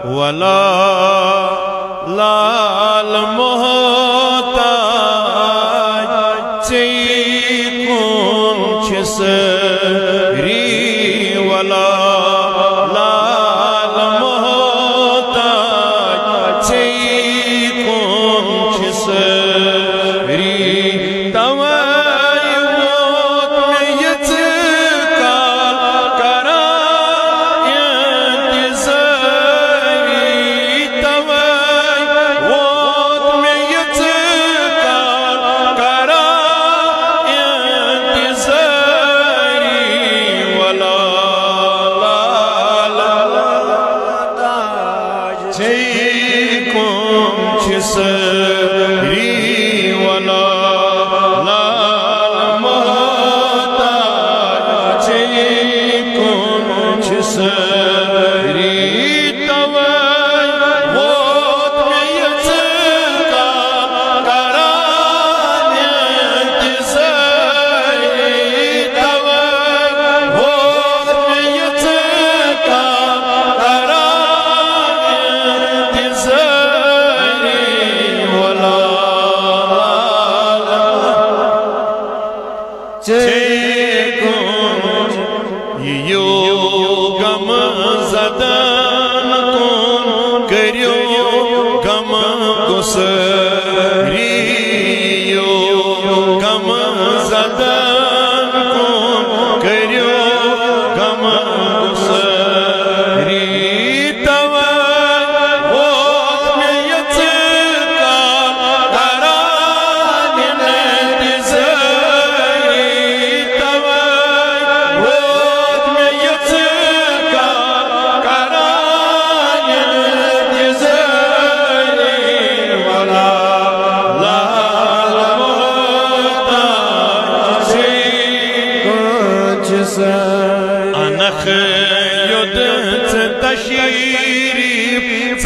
ولا لال محتاج چیکن چسری ولا لال محتاج چیکن چسری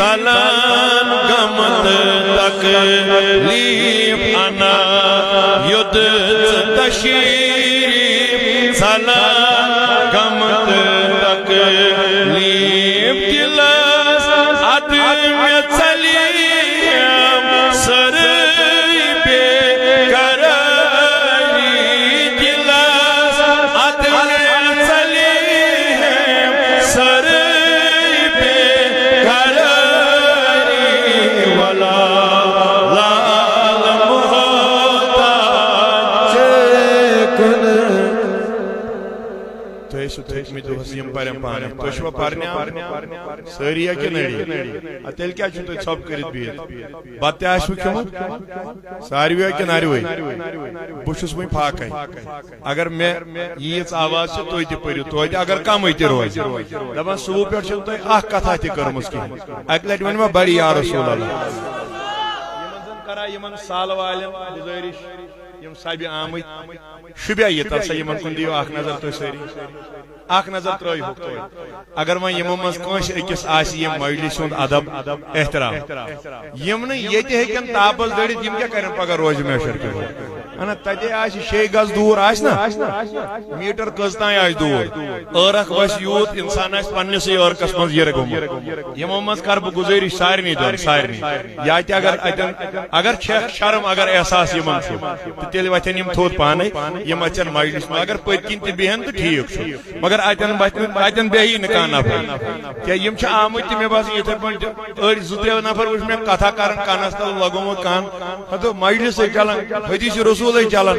سلام گمت تکلیف انا ید تشریف سلام گمت تکلیف دلس عدم چلیم سری بے قراری دلس عدم چلیم سری ساری تیل کیا ژھپ کرت بہت بتہ آسو کھیومت ساروی کہ ناروی بہس وی پھاکے اگر مے ییژ آواز سے تھی تہ پٔرِو توتہِ اگر کمٕے تہِ روزِ دپان صبح پٮ۪ٹھ چھو تۄہہِ اکھ کتھا تہِ کٔرمٕژ کِہیٖنۍ اکہِ لٹہِ ؤنۍ مےٚ بڑی یا رسول اللہ یِمن زن کران یِمن سال والٮ۪ن گُزٲرِش یم سبہِ آمٕتۍ شُبیا ییٚتٮ۪تھ سا یِمن کُن دِیِو اکھ نظر تُہۍ سٲری اکھ نظر ترٲیہوکھ تُہۍ اگر وۄنۍ یِمو منٛز کٲنٛسہِ أکِس آسہِ یِم مجلس ہُنٛد ادب احترام یِم نہٕ ییٚتہِ ہیٚکن تاپس دٔرِتھ یِم کیٛاہ کرن پگاہ روزِ محشر کٔرِتھ انا تتے آسہِ 6 گز دوٗر آسہِ نا میٖٹر کٔژ تانۍ آسہِ دوٗر ٲرکھ وسہِ یوٗت اِنسان آسہِ پننسٕے ٲرکس منٛز یِرٕ گوٚمُت یِمو منٛز کرٕ بہٕ گُزٲرِش سارنٕے دۄن سارنٕے یا تہِ اگر اتٮ۪ن اگر چھکھ شرم اگر احساس یِمن چھُ تہٕ تیٚلہِ وتھن یِم تھوٚد پانے یِم اژن مجلس منٛز اگر پٔتۍ کِنۍ تہِ بیہن تہٕ ٹھیٖک چھُ مگر اتٮ۪ن بیہی نہٕ کانٛہہ نفر کیٛاہ یِم چھِ آمٕتۍ تہِ مےٚ باسان یِتھے پٲٹھۍ أڑۍ 2-3 نفر وٕچھ مےٚ کتھا کران کنس تل لگومُت کان دوٚپ مجلسے چلان حدیث رسولے چلان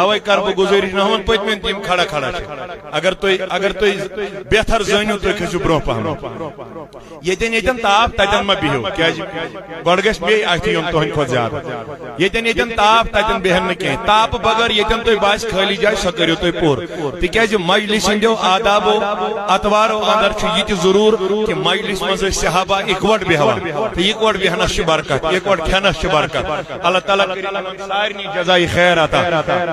اوے کرٕ بہٕ گُزٲرِش نہ ہُمن پٔتمٮ۪ن تہِ یِم کھڑا کھڑا چھِ اگر تُہۍ بہتر زٲنِو تُہۍ کھٔسِو برونٛہہ پہم ییٚتٮ۪ن تاپھ تتٮ۪ن ما بِہِو کیٛازِ گۄڈٕ گژھِ بیٚیہِ اَتھِ یُن تُہنٛدِ کھۄتہٕ زیادٕ ییٚتٮ۪ن تاپھ تتٮ۪ن بیہن نہٕ کینٛہہ تاپہٕ بغٲر ییٚتٮ۪ن تُہۍ باسہِ خٲلی جاے سۄ کٔرِو تُہۍ پوٗرٕ تِکیٛازِ مجلس ہٕنٛدیو آدابو اتوارو اندر چھُ یہِ تہِ ضروٗر کہِ مجلس منٛز ٲسۍ صحابہ اِکوٹ بیہوان تہٕ اِکوٹ بیہنس چھِ برکت اِکوٹ کھٮ۪نس چھِ برکت اللہ تعالیٰ سارنی جزائی خیر عطا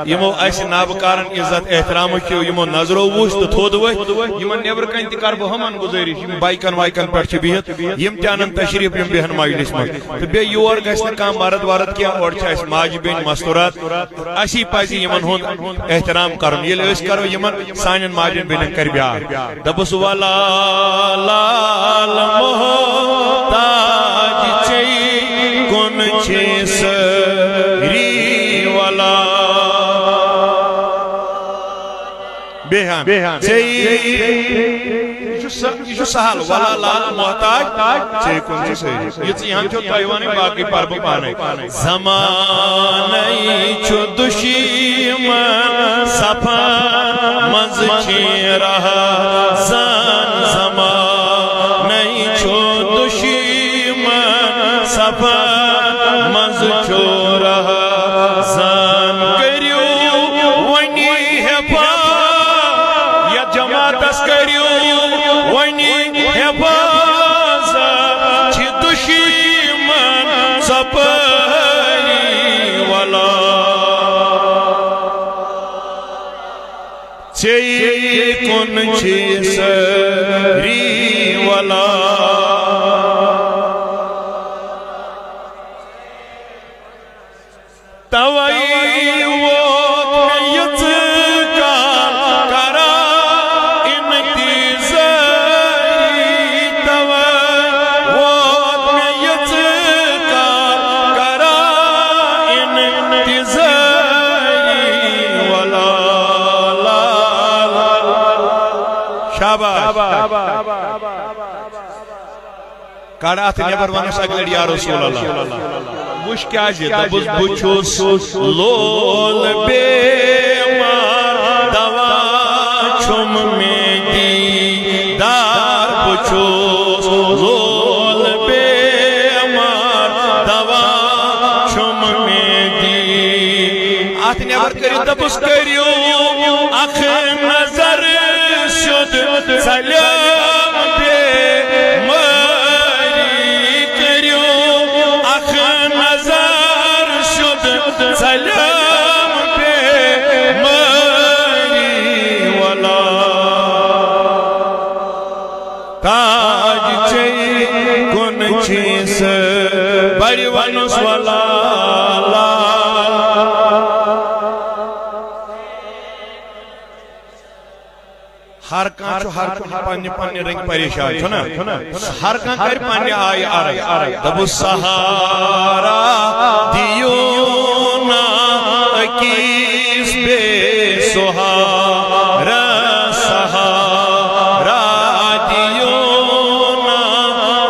یمو اس نابکارن عزت احترام کیو یمو نظرو وچ تو تھود وچ یمن نیبر کن تہ کربو ہمن گزارش یم بائکن وائکن پٹھ چھ بہت یم تانن تشریف یم بہن مجلس من تو بے یور گژھِ نہ کانٛہہ مرد ورد کینٛہہ اور چھ اس ماجہِ بیٚنہِ مستورات اسی پزِ یمن ہُنٛد احترام کرُن ییٚلہِ أسۍ کرو یمن سانٮ۪ن ماجٮ۪ن بیٚنٮ۪ن کر بیٛاکھ دپُس ولا لال محتاج چے کُن چھِ سٲری ولا بیہان یہ سہل ولا لال محتاج چے کن چھ سٲری یہ یہاں چھو تیوانی باقی پرب پانے زمانائی چھو دشیمن صفا مز چھ رہا زان زمانائی چھو دشیمن صفا مز چھو رہا زان کریو ونی حفا یا جماعتس کریو ونی حفاظت چھ دشمن سپری ولا چے کن چھ سری ولا توئی ووت یت کڑات نیبر ونس اگلڑ یا رسول اللہ وش کیا جی دبس بچوس لول بیمار دوا چھم میں دیدار بچوس لول بیمار دوا چھم میں دی آت نیبر کری دبس کریو اخ نظر شد سلام بے مری کریو اخ نظر شد سلام بے مری ولا تاج چے کن چھ بڑی ونس ولا ہر کان چھو ہر پنی پنی رنگ پریشان چھو نا ہر کان کر پنی آئی آرائی دبو سہارا دیو نا اکیس بے سہارا سہارا دیو نا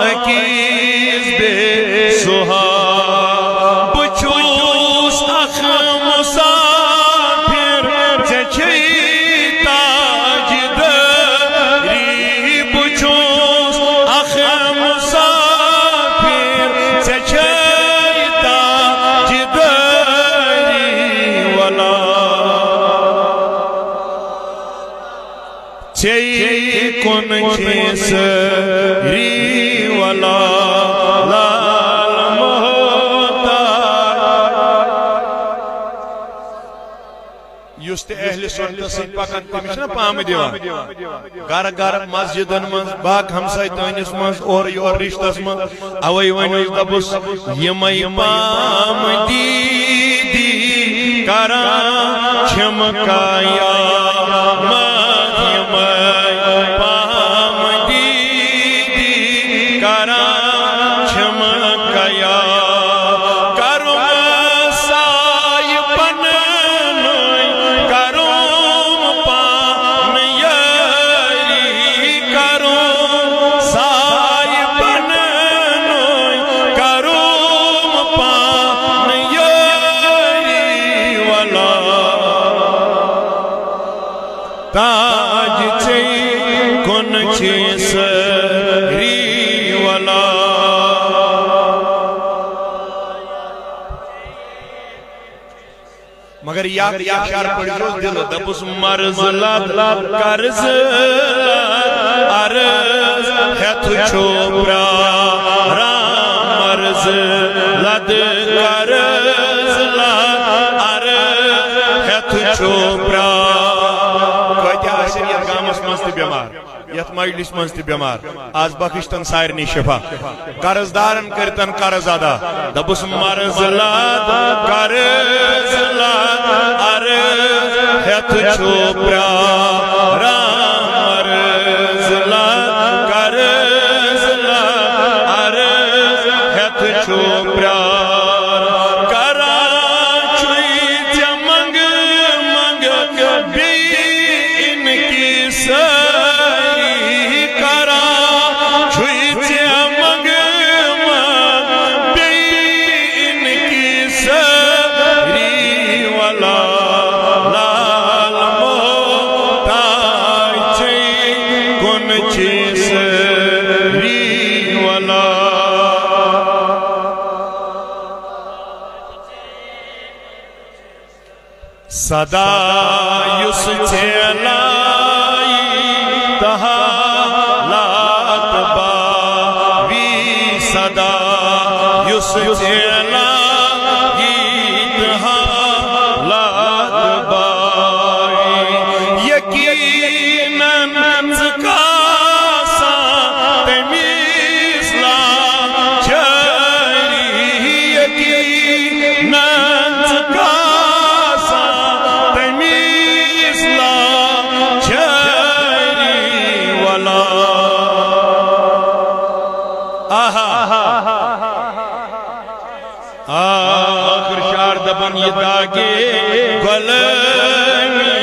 اکیس بے سہارا بچوس اخ مسافر جچھی چے کن چھ سری ولا لال محتاج یس تہ اہل سنت ست پکان تمس نا پام دیوان گر گر مسجدن من باق ہمسائی تانس من اور یور رشتس من اوے ونس دبس یمے پام دی کران چھمکایا تاج چے کن چھ سری ولا مگر یا شار پڑی روز دل دبس مرز لد کرز عرض ہتھ چھو پرا مرز لد مجلس مز تہ بیمار آز بخشتن سارنی شفا قرض دارن کرتن قرض ادا دبس مرض لاد قرض لاد عرض ہتھ چھو پراران مرض لاد قرض لاد عرض ہتھ چھو پراران کران چھوئی ژے منگ منگ بیٚیہِ ان کی ساری کران چھوئی ژے منگ منگ بیٚیہِ ان کی ساری ولا لال محتاج چھے کن چھ ساری ولا صدا یس چلائی تحالات باوی صدا یس چلائی تحالات باوی یقیناً زکاسا تمیز لا چاری یقیناً زکاسا تمیز لا چاری ولا آخر شار دبن یہ داگے غلامی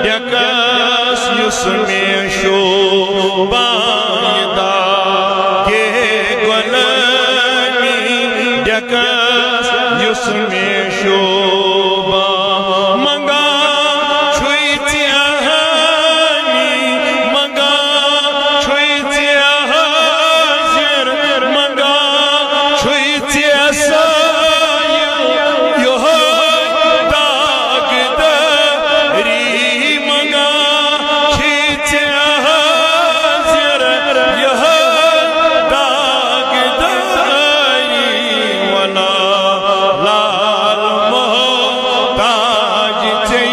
ڈکس یس میں شوبان یہ داگے غلامی ڈکس یس میں شوبان منگا چھوئی ژے ہانی منگا چھوئی ژے حاضر منگا چھوئی ژے سایہ یہوے داغ داری منگا چھوئی ژے حاضر یہوے داغ داری ولا لال محتاج چھے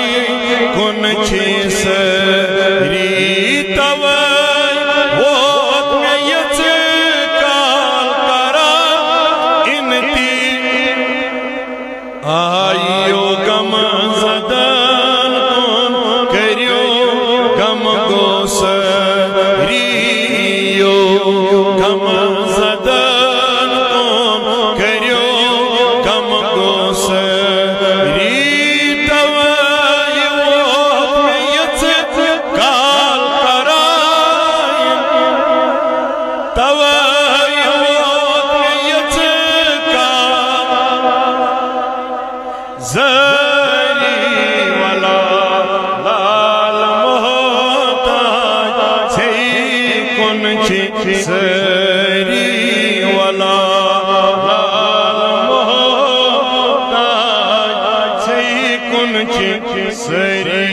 کن چھ ساری توے ووت میں یچ کال کرا انتی آئیو غم زدن کن کریو غم گوسریو غم زدن کن کریو غم گوسری توے ووت میں یچ کال کرا توے ووت میں یچ کال زری ولا لال محتاج چھے کن چھ سری ولا لال محتاج چھے کن چھ سری